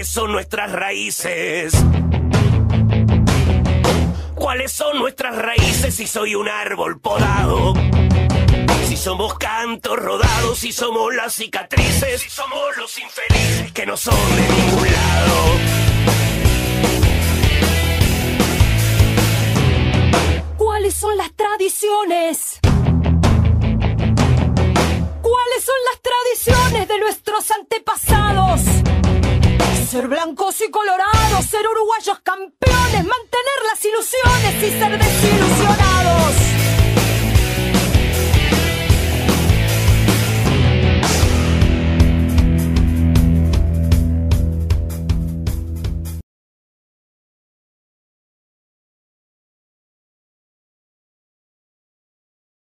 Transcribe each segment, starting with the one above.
son nuestras raíces? ¿Cuáles son nuestras raíces si soy un árbol podado? Si somos cantos rodados, si somos las cicatrices, si somos los infelices que no son de ningún lado. ¿Cuáles son las tradiciones? ¿Cuáles son las tradiciones de nuestros antepasados? Ser blancos y colorados, ser uruguayos campeones, mantener las ilusiones y ser desilusionados.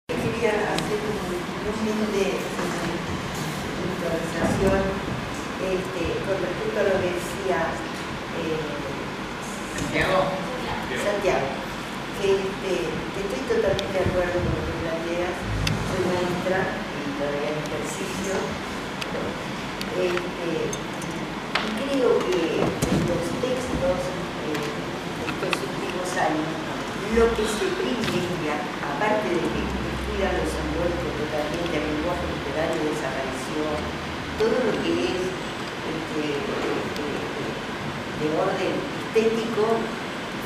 Quería hacer un humilde improvisación con respecto a lo que decía Santiago, que estoy totalmente de acuerdo con lo que planteas. Soy maestra y todavía en ejercicio. Y creo que los textos estos últimos años, lo que se privilegia, aparte de que los han vuelto totalmente al lenguaje literario de desaparición, todo lo que es de orden estético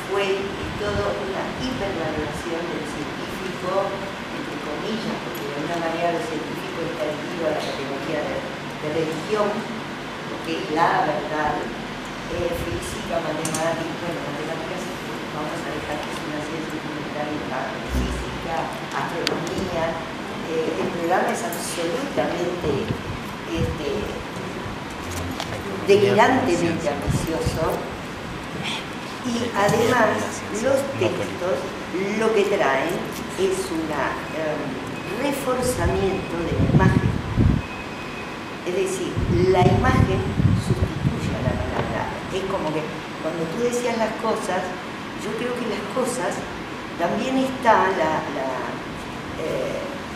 fue todo una hipervaloración del científico, entre comillas, porque de alguna manera lo científico está unido a la categoría de religión, porque es la verdad, física, matemática, bueno, matemáticas vamos a dejar que es una ciencia fundamental y física, astronomía. El programa es absolutamente delirantemente ambicioso y además los textos lo que traen es un reforzamiento de la imagen, es decir, la imagen sustituye a la palabra. Es como que cuando tú decías las cosas, yo creo que las cosas también está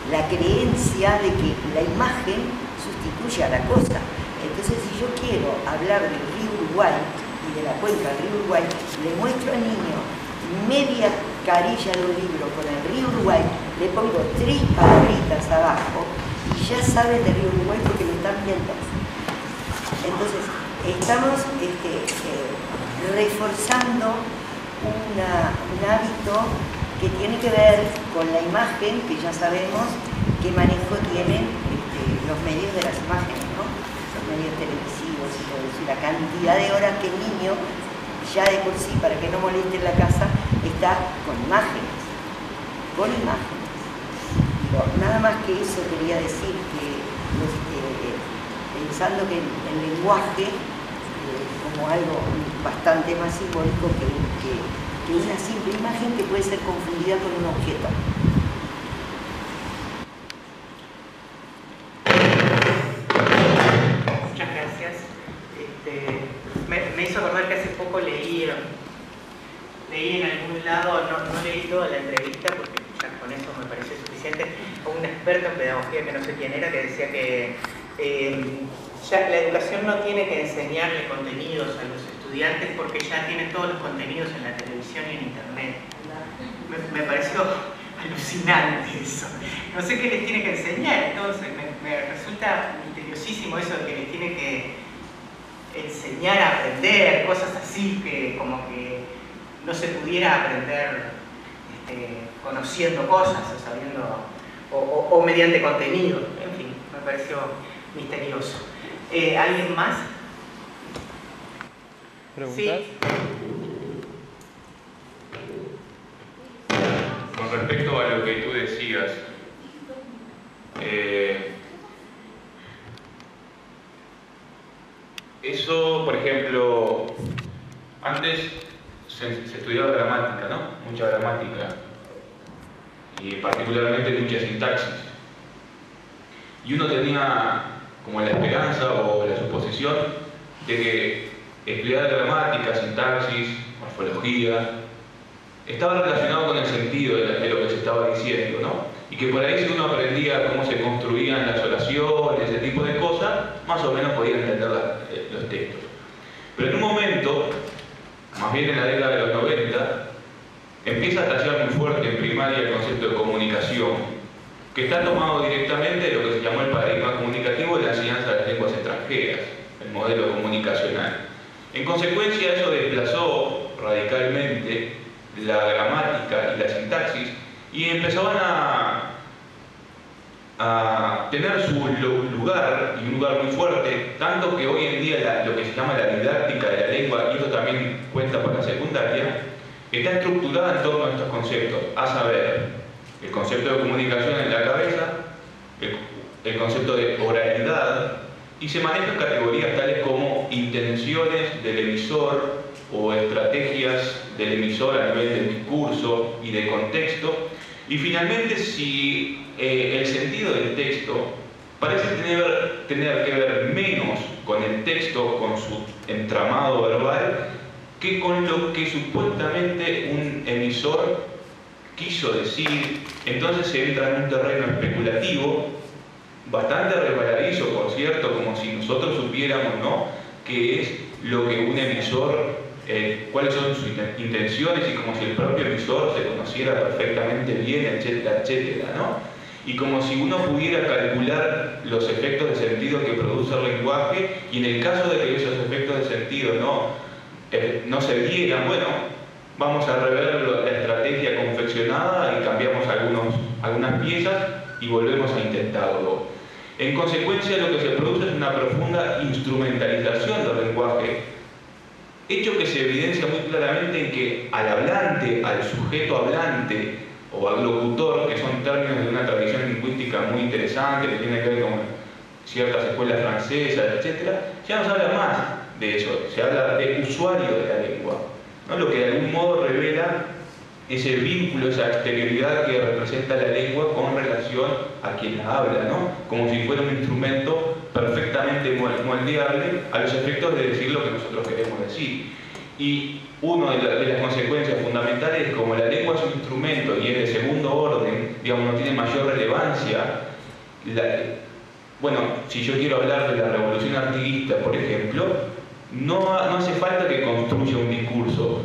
la creencia de que la imagen sustituye a la cosa. Entonces, si yo quiero hablar del río Uruguay y de la cuenca del río Uruguay, le muestro al niño media carilla de un libro con el río Uruguay, le pongo 3 palabritas abajo y ya saben del río Uruguay porque lo están viendo. Entonces, estamos reforzando un hábito que tiene que ver con la imagen, que ya sabemos qué manejo tienen los medios de las imágenes, ¿no? Los medios televisivos y todo eso, y la cantidad de horas que el niño, ya de por sí, para que no moleste en la casa, está con imágenes, con imágenes. Digo, nada más que eso quería decir, que pensando que el lenguaje, como algo bastante más simbólico que una simple imagen que puede ser confundida con un objeto. Muchas gracias. Me hizo acordar que hace poco leí en algún lado, no leí toda la entrevista porque ya con eso me pareció suficiente, a un experto en pedagogía que no sé quién era, que decía que ya la educación no tiene que enseñarle contenidos a los estudiantes porque ya tienen todos los contenidos en la televisión y en internet. Me pareció alucinante eso. No sé qué les tiene que enseñar, entonces me resulta misteriosísimo eso de que les tiene que enseñar a aprender, cosas así que como que no se pudiera aprender conociendo cosas o sabiendo o mediante contenido. En fin, me pareció misterioso. ¿Alguien más? ¿Preguntas? Sí. Con respecto a lo que tú decías, eso, por ejemplo, antes se estudiaba gramática, ¿no? Mucha gramática, y particularmente mucha sintaxis. Y uno tenía como la esperanza o la suposición de que estudiar gramática, sintaxis, morfología, estaba relacionado con el sentido de lo que se estaba diciendo, ¿no? Y que por ahí si uno aprendía cómo se construían las oraciones, ese tipo de cosas, más o menos podía entender los textos. Pero en un momento, más bien en la década de los 90, empieza a tallar muy fuerte en primaria el concepto de comunicación, que está tomado directamente de lo que se llamó el paradigma comunicativo de la enseñanza de las lenguas extranjeras, el modelo comunicacional. En consecuencia, eso desplazó radicalmente la gramática y la sintaxis y empezaban a tener su lugar, y un lugar muy fuerte, tanto que hoy en día lo que se llama la didáctica de la lengua, y esto también cuenta para la secundaria, está estructurada en torno a estos conceptos, a saber, el concepto de comunicación en la cabeza, el concepto de oralidad, y se manejan categorías tales como intenciones del emisor o estrategias del emisor a nivel del discurso y de contexto, y finalmente si el sentido del texto parece tener que ver menos con el texto, con su entramado verbal, que con lo que supuestamente un emisor quiso decir. Entonces se entra en un terreno especulativo, bastante resbaladizo, por cierto, como si nosotros supiéramos, ¿no?, qué es lo que un emisor, cuáles son sus intenciones, y como si el propio emisor se conociera perfectamente bien, etcétera, etcétera, ¿no? Y como si uno pudiera calcular los efectos de sentido que produce el lenguaje, y en el caso de que esos efectos de sentido no se dieran, bueno, vamos a rever la estrategia confeccionada y cambiamos algunas piezas y volvemos a intentarlo. En consecuencia, lo que se produce es una profunda instrumentalización del lenguaje, hecho que se evidencia muy claramente en que al hablante, al sujeto hablante o al locutor, que son términos de una tradición lingüística muy interesante, que tiene que ver con ciertas escuelas francesas, etc., ya no se habla más de eso, se habla de usuario de la lengua, ¿no? Lo que de algún modo revela ese vínculo, esa exterioridad que representa la lengua con relación a quien la habla, ¿no? Como si fuera un instrumento perfectamente moldeable a los efectos de decir lo que nosotros queremos decir. Y una de las consecuencias fundamentales es como la lengua es un instrumento y es de segundo orden, digamos, no tiene mayor relevancia. Bueno, si yo quiero hablar de la revolución artiguista, por ejemplo, no hace falta que construya un discurso.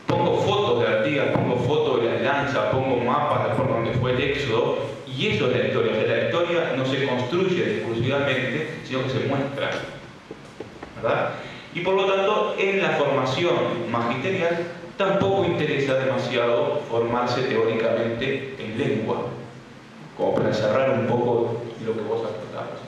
Pongo fotos de Artigas, pongo fotos de las lanzas, pongo mapas por donde fue el éxodo, y eso es la historia. O sea, la historia no se construye discursivamente, sino que se muestra, ¿verdad? Y por lo tanto, en la formación magisterial tampoco interesa demasiado formarse teóricamente en lengua, como para cerrar un poco lo que vos aportabas.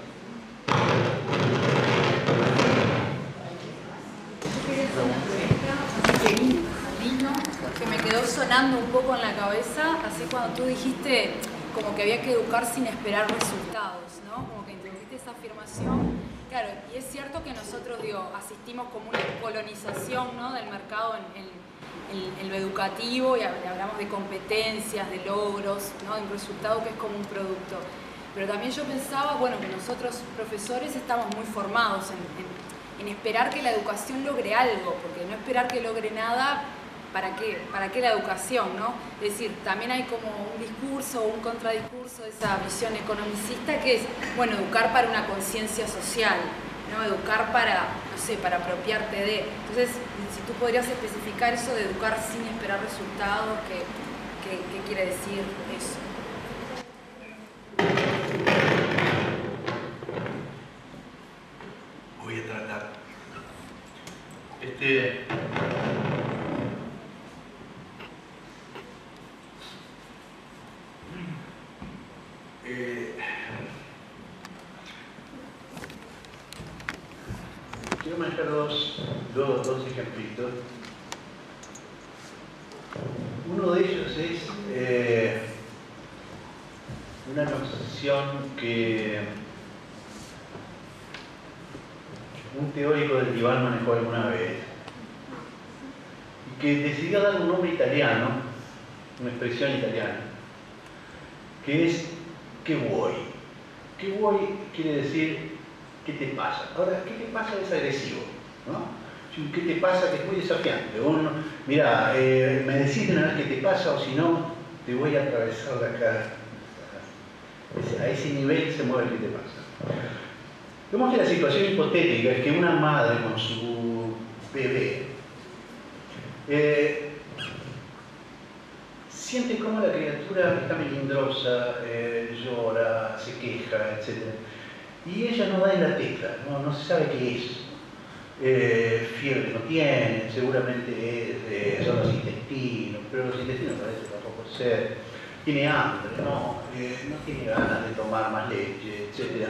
Que me quedó sonando un poco en la cabeza, así cuando tú dijiste como que había que educar sin esperar resultados, ¿no? Como que introdujiste esa afirmación. Claro, y es cierto que nosotros, asistimos como una colonización, ¿no?, del mercado en lo educativo, y hablamos de competencias, de logros, ¿no?, de un resultado que es como un producto. Pero también yo pensaba, bueno, que nosotros profesores estamos muy formados en esperar que la educación logre algo, porque no esperar que logre nada, ¿para qué? ¿Para qué la educación, no? Es decir, también hay como un discurso o un contradiscurso de esa visión economicista que es, bueno, educar para una conciencia social, ¿no? Educar para, no sé, para apropiarte de. Entonces, si tú podrías especificar eso de educar sin esperar resultados, ¿qué quiere decir eso? Voy a tratar. Quiero manejar dos ejemplitos. Uno de ellos es una noción que un teórico del diván manejó alguna vez y que decidió dar un nombre italiano, una expresión italiana, que es "che vuoi". "Che vuoi" quiere decir ¿qué te pasa? Ahora, ¿qué te pasa? Es agresivo, ¿no? ¿Qué te pasa? Que es muy desafiante. Mira, me decís de una vez qué te pasa, o si no, te voy a atravesar la cara. A ese nivel se mueve qué te pasa. Vemos que la situación hipotética es que una madre con su bebé, siente cómo la criatura está melindrosa, llora, se queja, etc. Y ella no da en la tecla, no se sabe qué es. Fiebre no tiene, seguramente son los intestinos, pero los intestinos parece tampoco ser. Tiene hambre, no tiene ganas de tomar más leche, etc.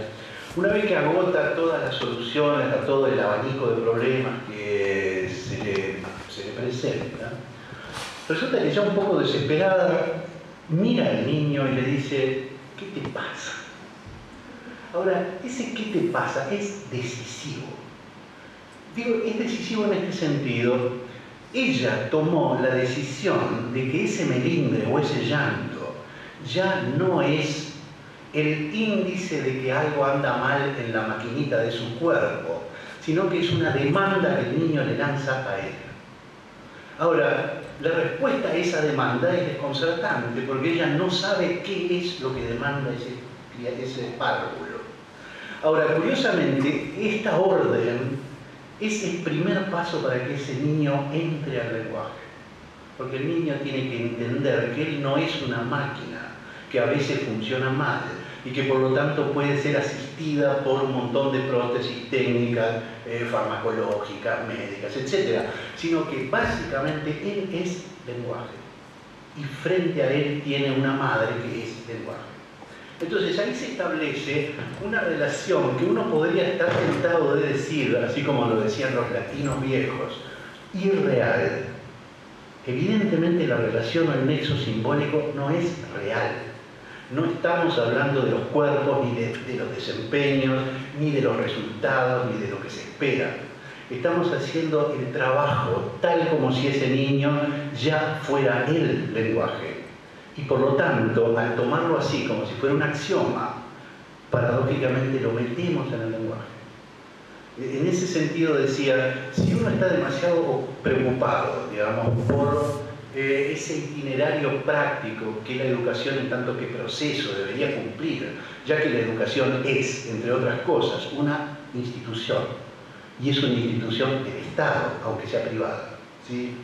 Una vez que agota todas las soluciones a todo el abanico de problemas que se le presenta, resulta que ya un poco desesperada mira al niño y le dice: ¿qué te pasa? Ahora, ese ¿qué te pasa? Es decisivo. Digo, es decisivo en este sentido. Ella tomó la decisión de que ese melindre o ese llanto ya no es el índice de que algo anda mal en la maquinita de su cuerpo, sino que es una demanda que el niño le lanza a ella. Ahora, la respuesta a esa demanda es desconcertante, porque ella no sabe qué es lo que demanda ese párvulo. Ahora, curiosamente, esta orden es el primer paso para que ese niño entre al lenguaje. Porque el niño tiene que entender que él no es una máquina, que a veces funciona mal, y que por lo tanto puede ser asistida por un montón de prótesis técnicas, farmacológicas, médicas, etc. Sino que básicamente él es lenguaje. Y frente a él tiene una madre que es lenguaje. Entonces ahí se establece una relación que uno podría estar tentado de decir, así como lo decían los latinos viejos, irreal. Evidentemente la relación o el nexo simbólico no es real. No estamos hablando de los cuerpos, ni de los desempeños, ni de los resultados, ni de lo que se espera. Estamos haciendo el trabajo tal como si ese niño ya fuera el lenguaje. Y por lo tanto, al tomarlo así, como si fuera un axioma, paradójicamente lo metemos en el lenguaje. En ese sentido decía, si uno está demasiado preocupado, digamos, por ese itinerario práctico que la educación en tanto que proceso debería cumplir, ya que la educación es, entre otras cosas, una institución, y es una institución del Estado, aunque sea privada, ¿sí?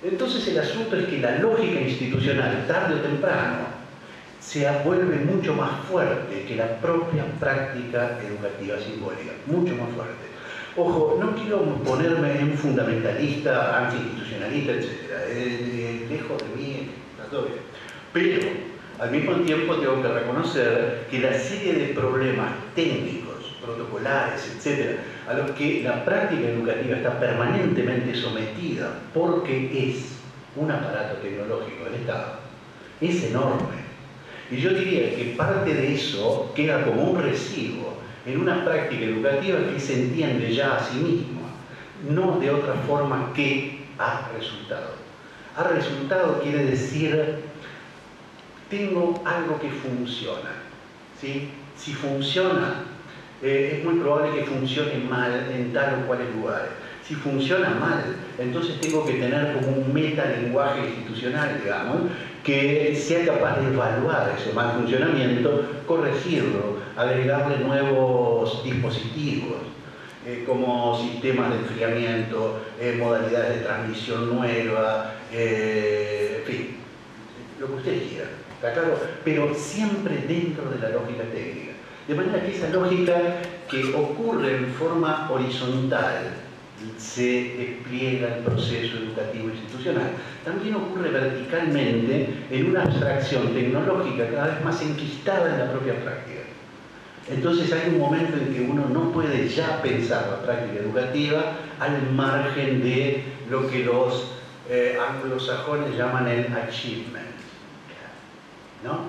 Entonces el asunto es que la lógica institucional, tarde o temprano, se vuelve mucho más fuerte que la propia práctica educativa simbólica, mucho más fuerte. Ojo, no quiero ponerme en fundamentalista, anti-institucionalista, etc. Lejos de mí, todo bien. Pero, al mismo tiempo, tengo que reconocer que la serie de problemas técnicos, protocolares, etc., a los que la práctica educativa está permanentemente sometida porque es un aparato tecnológico del Estado, es enorme. Y yo diría que parte de eso queda como un residuo en una práctica educativa que se entiende ya a sí misma, no de otra forma que a resultado. A resultado quiere decir, tengo algo que funciona, ¿sí? Si funciona, es muy probable que funcione mal en tal o cual lugar. Si funciona mal, entonces tengo que tener como un metalenguaje institucional, digamos, que sea capaz de evaluar ese mal funcionamiento, corregirlo, agregarle nuevos dispositivos, como sistemas de enfriamiento, modalidades de transmisión nueva, en fin, lo que ustedes quieran, ¿está claro? Pero siempre dentro de la lógica técnica. De manera que esa lógica que ocurre en forma horizontal se despliega el proceso educativo institucional, también ocurre verticalmente en una abstracción tecnológica cada vez más enquistada en la propia práctica. Entonces hay un momento en que uno no puede ya pensar la práctica educativa al margen de lo que los anglosajones llaman el achievement, ¿no?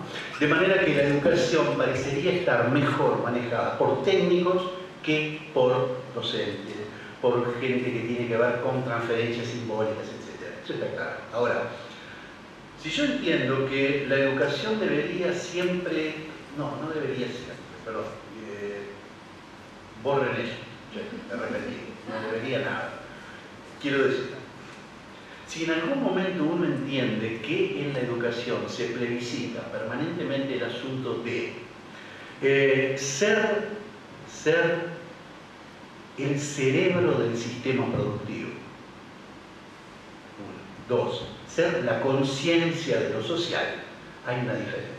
De manera que la educación parecería estar mejor manejada por técnicos que por docentes, por gente que tiene que ver con transferencias simbólicas, etc. Eso está claro. Ahora, si yo entiendo que la educación debería siempre, no debería siempre, perdón, borren eso, me repetí, no debería nada. Quiero decir, si en algún momento uno entiende que en la educación se plebiscita permanentemente el asunto de ser el cerebro del sistema productivo. 1. 2. Ser la conciencia de lo social. Hay una diferencia.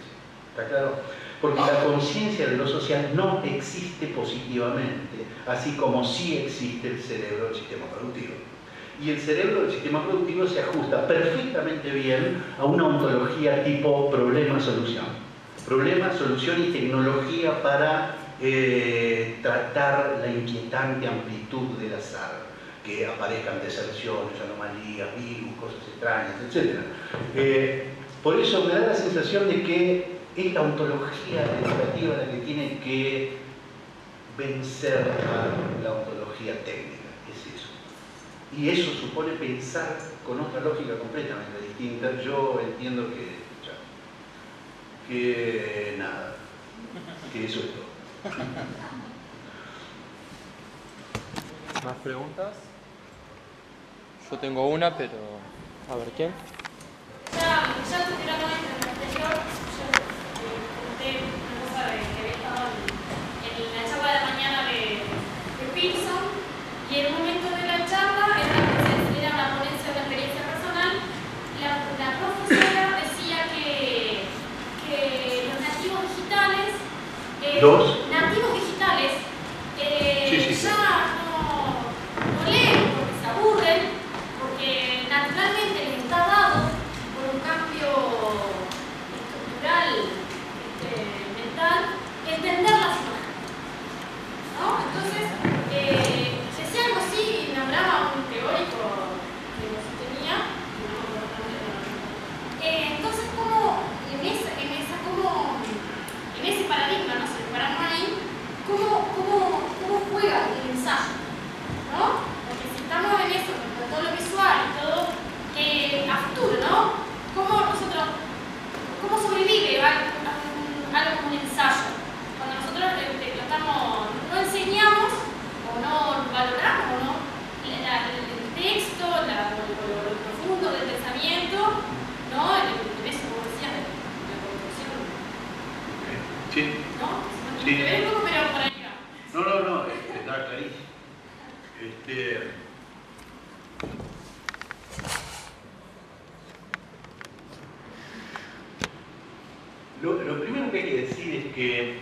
¿Está claro? Porque la conciencia de lo social no existe positivamente, así como sí existe el cerebro del sistema productivo. Y el cerebro del sistema productivo se ajusta perfectamente bien a una ontología tipo problema-solución. Problema, solución y tecnología para tratar la inquietante amplitud del azar, que aparezcan deserciones, anomalías, virus, cosas extrañas, etc. Por eso me da la sensación de que es la ontología educativa la que tiene que vencer a la ontología técnica, es eso. Y eso supone pensar con otra lógica completamente distinta. Yo entiendo que nada, que eso es todo. ¿Más preguntas? Yo tengo una, pero... A ver, ¿quién? Ya tuvieron en el anterior, yo conté una cosa que había estado en la charla de la mañana de Pearson, y en un momento de la charla, era una ponencia de una experiencia personal, la profesora decía que los nativos digitales, nativos digitales ya no leen porque se aburren, porque naturalmente les está dado por un cambio estructural, mental, entender las imágenes, ¿no? Entonces, decía algo así y me hablaba un teórico que lo sostenía, entonces como en ese paradigma, no sé, para mí, ¿cómo juega el ensayo? ¿No? Porque si estamos en eso, con todo lo visual y todo a futuro, ¿no? ¿Cómo sobrevive algo como un ensayo? Cuando nosotros no enseñamos o no valoramos, ¿no? El texto, lo profundo del pensamiento, ¿no? En eso, como decías, de la construcción. Sí. ¿No? Sí. Un poco, pero por ahí va. No, está clarísimo. Lo primero que hay que decir es que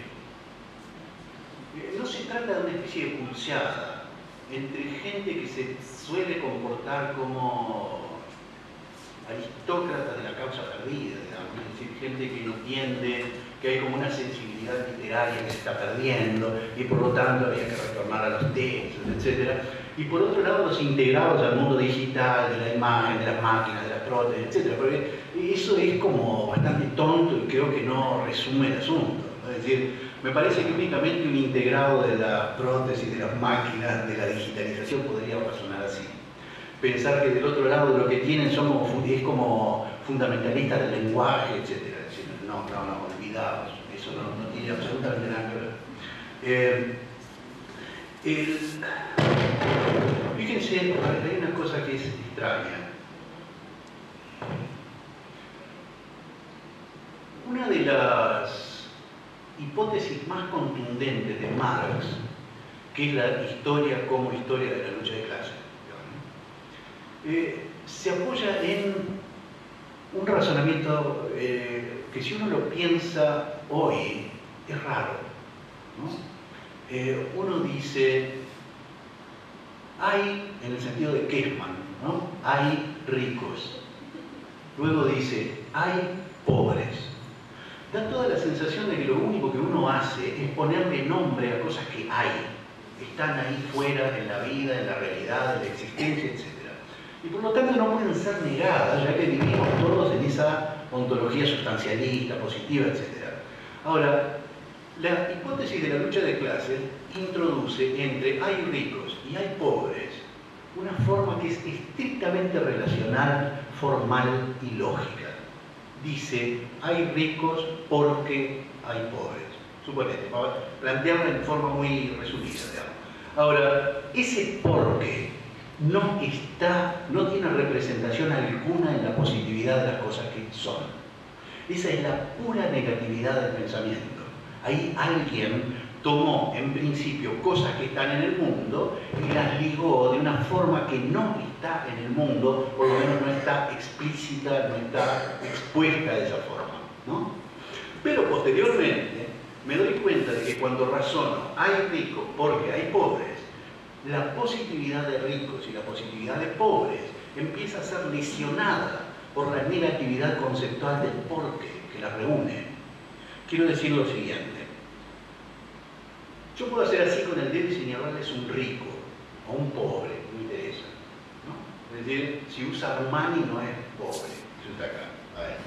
no se trata de una especie de pulseada entre gente que se suele comportar como aristócratas de la causa perdida, digamos, es decir, gente que no entiende, que hay como una sensibilidad literaria que se está perdiendo y por lo tanto había que retornar a los textos, etc. Y por otro lado los integrados al mundo digital, de la imagen, de las máquinas, de las prótesis, etc. Porque eso es como bastante tonto y creo que no resume el asunto. Es decir, me parece que únicamente un integrado de las prótesis, de las máquinas, de la digitalización podría razonar así. Pensar que del otro lado lo que tienen es como fundamentalistas del lenguaje, etc. No, olvidados. Eso no tiene absolutamente nada que ver. Fíjense, hay una cosa que es extraña. Una de las hipótesis más contundentes de Marx, que es la historia como historia de la lucha de clases, se apoya en un razonamiento que si uno lo piensa hoy es raro, ¿no? Uno dice, hay, en el sentido de Kessmann, ¿no? Hay ricos. Luego dice, hay pobres. Da toda la sensación de que lo único que uno hace es ponerle nombre a cosas que hay. Están ahí fuera, en la vida, en la realidad, en la existencia, etc. Y por lo tanto no pueden ser negadas, ya que vivimos todos en esa ontología sustancialista, positiva, etc. Ahora, la hipótesis de la lucha de clases introduce entre hay ricos y hay pobres una forma que es estrictamente relacional, formal y lógica. Dice, hay ricos porque hay pobres. Suponete, para plantearla en forma muy resumida, digamos. Ahora, ese porque no tiene representación alguna en la positividad de las cosas que son. Esa es la pura negatividad del pensamiento. Ahí alguien tomó en principio cosas que están en el mundo y las ligó de una forma que no está en el mundo, por lo menos no está explícita, no está expuesta de esa forma, ¿no? Pero posteriormente me doy cuenta de que cuando razono hay ricos porque hay pobres, la positividad de ricos y la positividad de pobres empieza a ser lesionada por la negatividad conceptual del porqué que las reúne. Quiero decir lo siguiente. Yo puedo hacer así con el dedo y señalarles un rico o un pobre, no me interesa, ¿no? Es decir, si usa Armani no es pobre, si usa acá. A ver.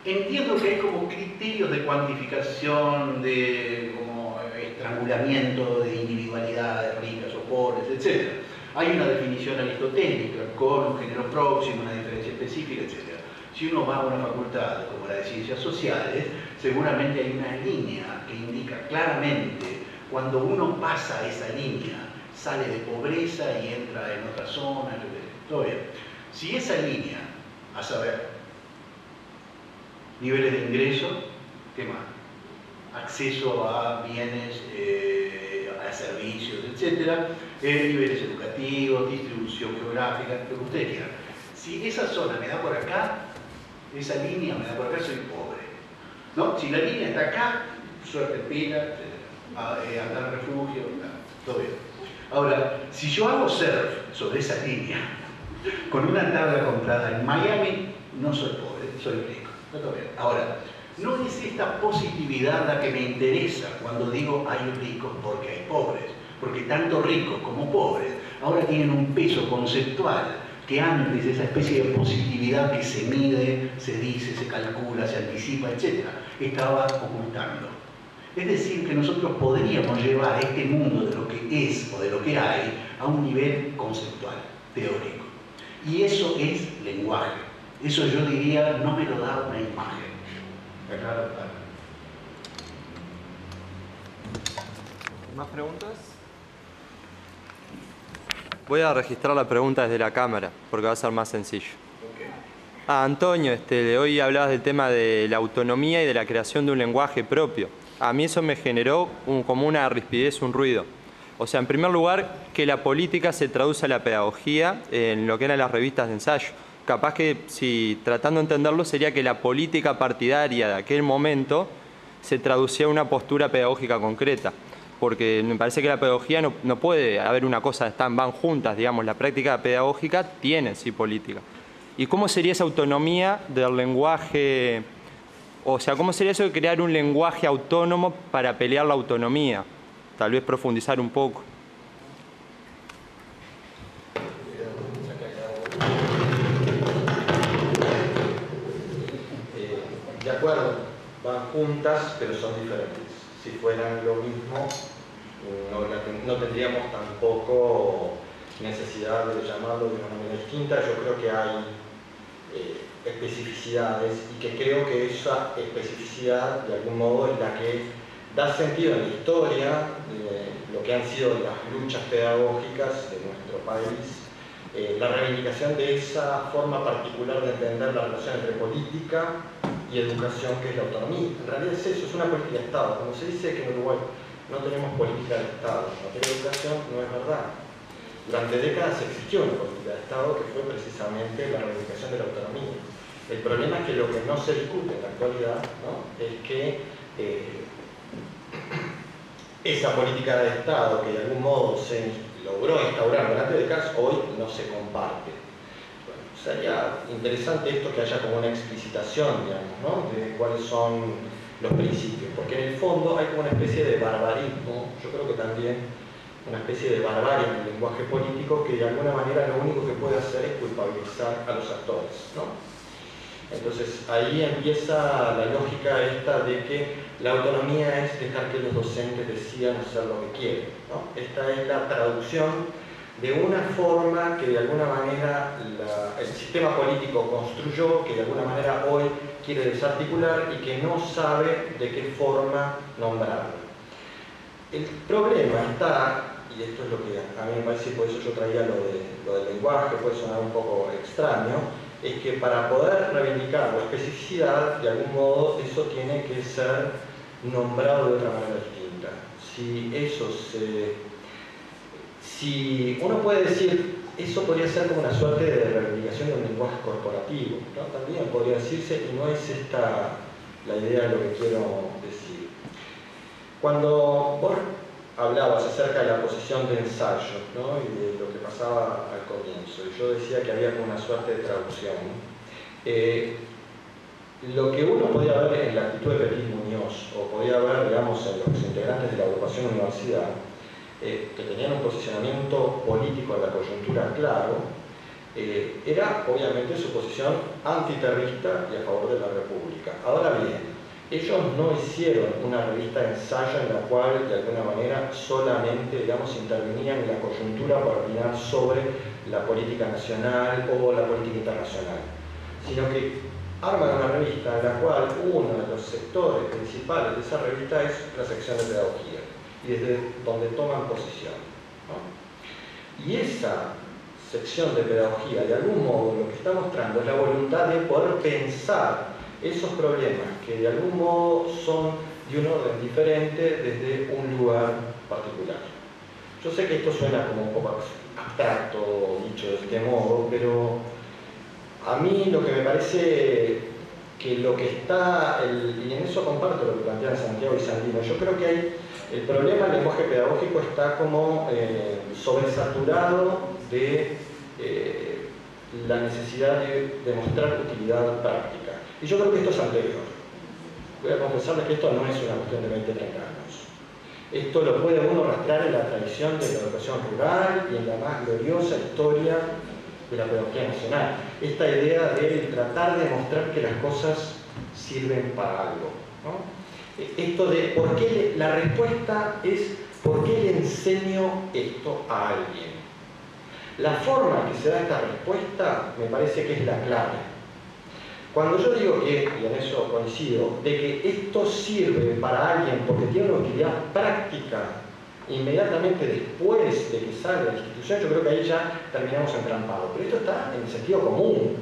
Entiendo que hay como criterios de cuantificación, de como estrangulamiento de individualidades ricas o pobres, etc. Hay una definición aristotélica con un género próximo, una diferencia específica, etc. Si uno va a una facultad como la de Ciencias Sociales, seguramente hay una línea que indica claramente cuando uno pasa esa línea, sale de pobreza y entra en otra zona, etc. Todo bien. Si esa línea, a saber, niveles de ingreso, ¿qué más? Acceso a bienes, a servicios, etc. Niveles educativos, distribución geográfica, lo que ustedes quieran. Si esa zona me da por acá, esa línea me da por acá, soy pobre, ¿no? Si la línea está acá, suerte pila, etc. Andar en refugio, todo bien. Ahora, si yo hago surf sobre esa línea, con una tabla comprada en Miami, no soy pobre, soy rico. Ahora, no es esta positividad la que me interesa cuando digo hay ricos porque hay pobres, porque tanto ricos como pobres ahora tienen un peso conceptual que antes esa especie de positividad que se mide, se dice, se calcula, se anticipa, etc., estaba ocultando. Es decir, que nosotros podríamos llevar este mundo de lo que es o de lo que hay a un nivel conceptual, teórico. Y eso es lenguaje. Eso yo diría, no me lo da una imagen. Claro. ¿Más preguntas? Voy a registrar la pregunta desde la cámara, porque va a ser más sencillo. Antonio, hoy hablabas del tema de la autonomía y de la creación de un lenguaje propio. A mí eso me generó como una rispidez, un ruido. O sea, en primer lugar, que la política se traduce a la pedagogía en lo que eran las revistas de ensayo. Capaz que, si tratando de entenderlo, sería que la política partidaria de aquel momento se traducía a una postura pedagógica concreta. Porque me parece que la pedagogía no puede haber una cosa, van juntas, digamos, la práctica pedagógica tiene sí política. ¿Y cómo sería esa autonomía del lenguaje? O sea, ¿cómo sería eso de crear un lenguaje autónomo para pelear la autonomía? Tal vez profundizar un poco. De acuerdo, van juntas, pero son diferentes. Si fueran lo mismo, no tendríamos tampoco necesidad de llamarlo de una manera distinta. Yo creo que hay especificidades y que creo que esa especificidad de algún modo es la que da sentido en la historia de lo que han sido las luchas pedagógicas de nuestro país, la reivindicación de esa forma particular de entender la relación entre política y educación, que es la autonomía. En realidad es eso, es una política de Estado. Cuando se dice que en Uruguay no tenemos política de Estado en materia de educación, no es verdad. Durante décadas existió una política de Estado que fue precisamente la reivindicación de la autonomía. El problema es que lo que no se discute en la actualidad, ¿no?, es que esa política de Estado que de algún modo se logró instaurar durante décadas, hoy no se comparte. Bueno, sería interesante esto, que haya como una explicitación, digamos, ¿no?, de cuáles son los principios, porque en el fondo hay como una especie de barbarismo, yo creo que también una especie de barbarie en el lenguaje político, que de alguna manera lo único que puede hacer es culpabilizar a los actores, ¿no? Entonces ahí empieza la lógica esta de que la autonomía es dejar que los docentes decidan hacer lo que quieren, ¿no? Esta es la traducción de una forma que de alguna manera el sistema político construyó, que de alguna manera hoy quiere desarticular y que no sabe de qué forma nombrarlo. El problema está, y esto es lo que a mí me parece, por eso yo traía lo del lenguaje, puede sonar un poco extraño, es que para poder reivindicar la especificidad, de algún modo, eso tiene que ser nombrado de otra manera distinta. si eso se... Si uno puede decir, eso podría ser como una suerte de reivindicación de un lenguaje corporativo, ¿no? También podría decirse, y no es esta la idea de lo que quiero decir. Cuando vos hablabas acerca de la posición de ensayo, ¿no? Y de lo que pasaba al comienzo, y yo decía que había como una suerte de traducción, lo que uno podía ver en la actitud de Petit Muñoz, o podía ver, digamos, en los integrantes de la agrupación universidad, que tenían un posicionamiento político en la coyuntura claro, era obviamente su posición antiterrorista y a favor de la República. Ahora bien, ellos no hicieron una revista de ensayo en la cual de alguna manera solamente, digamos, intervenían en la coyuntura para opinar sobre la política nacional o la política internacional, sino que arman una revista en la cual uno de los sectores principales de esa revista es la sección de pedagogía, y desde donde toman posición, ¿no? Y esa sección de pedagogía, de algún modo, lo que está mostrando es la voluntad de poder pensar esos problemas que de algún modo son de un orden diferente desde un lugar particular. Yo sé que esto suena como un poco abstracto, dicho de este modo, pero a mí lo que me parece que lo que está, y en eso comparto lo que plantean Santiago y Sandino, yo creo que el problema del lenguaje pedagógico está como sobresaturado de la necesidad de demostrar utilidad práctica. Y yo creo que esto es anterior. Voy a confesarles que esto no es una cuestión de 20 o 30 años. Esto lo puede uno rastrear en la tradición de la educación rural y en la más gloriosa historia de la pedagogía nacional. Esta idea de tratar de mostrar que las cosas sirven para algo, ¿no? Esto de por qué la respuesta es ¿por qué le enseño esto a alguien? La forma en que se da esta respuesta me parece que es la clave. Cuando yo digo que, y en eso coincido, de que esto sirve para alguien porque tiene una utilidad práctica inmediatamente después de que sale de la institución, yo creo que ahí ya terminamos entrampados. Pero esto está en el sentido común.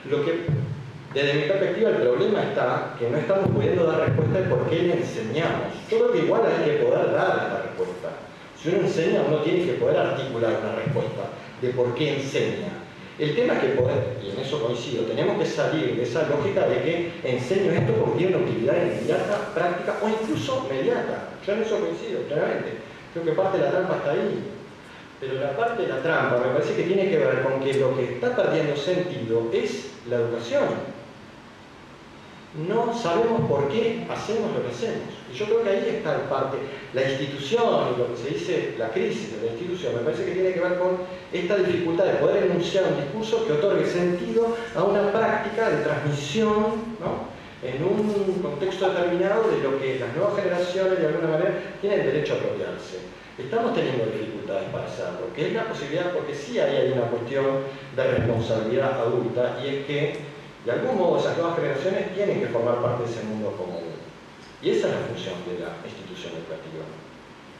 Lo que, desde mi perspectiva, el problema está que no estamos pudiendo dar respuesta de por qué le enseñamos. Yo creo que igual hay que poder dar esta respuesta. Si uno enseña, uno tiene que poder articular una respuesta de por qué enseña. El tema es que poder, y en eso coincido, tenemos que salir de esa lógica de que enseño esto porque tiene una utilidad inmediata, práctica o incluso mediata. Yo en eso coincido, claramente. Creo que parte de la trampa está ahí. Pero la parte de la trampa me parece que tiene que ver con que lo que está perdiendo sentido es la educación. No sabemos por qué hacemos lo que hacemos. Y yo creo que ahí está en parte la institución, y lo que se dice la crisis de la institución, me parece que tiene que ver con esta dificultad de poder enunciar un discurso que otorgue sentido a una práctica de transmisión, ¿no?, en un contexto determinado de lo que las nuevas generaciones de alguna manera tienen derecho a apropiarse. Estamos teniendo dificultades para hacerlo, que es la posibilidad, porque sí hay una cuestión de responsabilidad adulta, y es que de algún modo esas nuevas generaciones tienen que formar parte de ese mundo común. Y esa es la función de la institución educativa.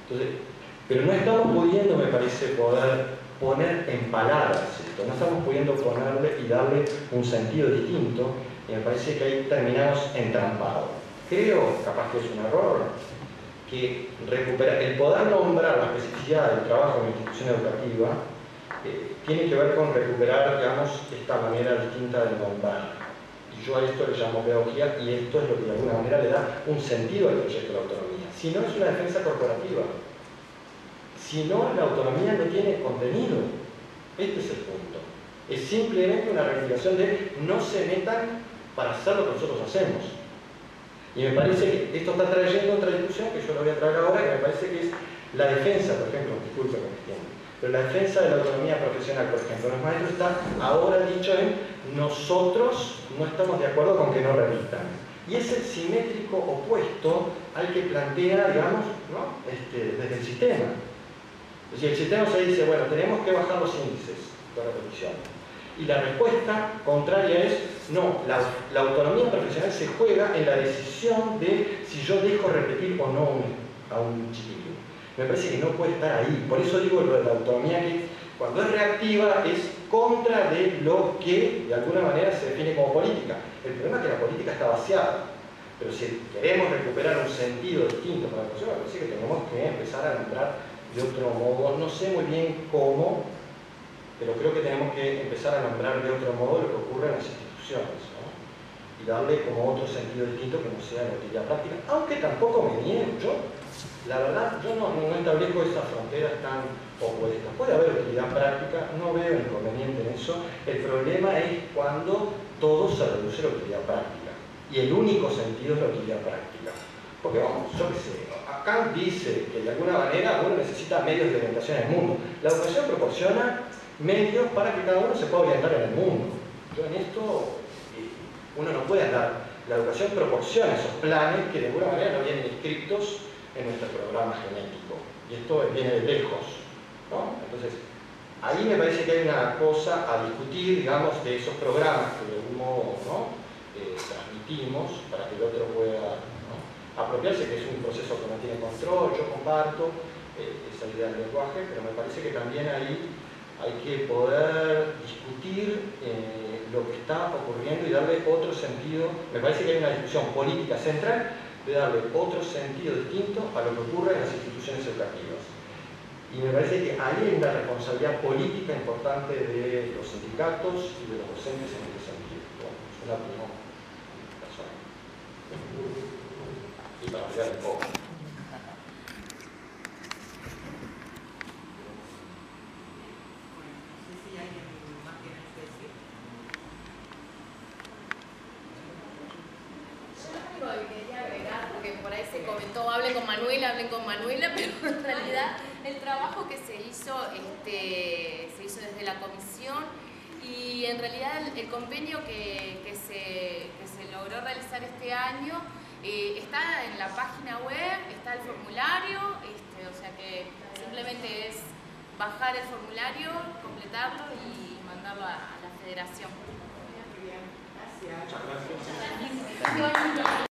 Entonces, pero no estamos pudiendo, me parece, poder poner en palabras esto, no estamos pudiendo ponerle y darle un sentido distinto, y me parece que ahí terminamos entrampados. Creo, capaz que es un error, que recuperar, el poder nombrar la especificidad del trabajo en la institución educativa tiene que ver con recuperar, digamos, esta manera distinta de nombrar. Y yo a esto le llamo pedagogía, y esto es lo que de alguna manera le da un sentido al proyecto de la autonomía. Si no, es una defensa corporativa. Si no, la autonomía no tiene contenido. Este es el punto. Es simplemente una reivindicación de no se metan para hacer lo que nosotros hacemos. Y me parece que esto está trayendo otra discusión que yo lo voy a traer ahora, que me parece que es la defensa, por ejemplo, disculpe con el tiempo, pero la defensa de la autonomía profesional, por ejemplo, los maestros están ahora dicho en nosotros no estamos de acuerdo con que no repitan. Y es el simétrico opuesto al que plantea, digamos, ¿no?, desde el sistema. Es decir, el sistema se dice, bueno, tenemos que bajar los índices de repetición. Y la respuesta contraria es, no, la autonomía profesional se juega en la decisión de si yo dejo repetir o no a un chiquillo. Me parece que no puede estar ahí. Por eso digo lo de la autonomía, que cuando es reactiva es contra de lo que de alguna manera se define como política. El problema es que la política está vaciada. Pero si queremos recuperar un sentido distinto para la educación, me parece que tenemos que empezar a nombrar de otro modo, no sé muy bien cómo, pero creo que tenemos que empezar a nombrar de otro modo lo que ocurre en las instituciones, ¿no? Y darle como otro sentido distinto que no sea la utilidad práctica, aunque tampoco me niego, la verdad, yo no establezco esas fronteras tan opuestas. Puede haber utilidad práctica, no veo inconveniente en eso. El problema es cuando todo se reduce a la utilidad práctica. Y el único sentido es la utilidad práctica. Porque vamos, yo qué sé, Kant dice que de alguna manera uno necesita medios de orientación en el mundo. La educación proporciona medios para que cada uno se pueda orientar en el mundo. Yo en esto, uno no puede andar. La educación proporciona esos planes que de alguna manera no vienen inscritos en nuestro programa genético. Y esto viene de lejos, ¿no? Entonces, ahí me parece que hay una cosa a discutir, digamos, de esos programas que de algún modo, ¿no?, transmitimos para que el otro pueda, ¿no?, apropiarse, que es un proceso que no tiene control. Yo comparto esa idea del lenguaje, pero me parece que también ahí hay que poder discutir lo que está ocurriendo y darle otro sentido. Me parece que hay una discusión política central de darle otro sentido distinto a lo que ocurre en las instituciones educativas. Y me parece que ahí hay una responsabilidad política importante de los sindicatos y de los docentes en ese sentido. Bueno, es una opinión personal. Y para ampliar un poco. Hablen con Manuela, pero en realidad el trabajo que se hizo desde la comisión, y en realidad el convenio que se logró realizar este año está en la página web, está el formulario, o sea que simplemente es bajar el formulario, completarlo y mandarlo a la federación. Gracias. Muchas gracias.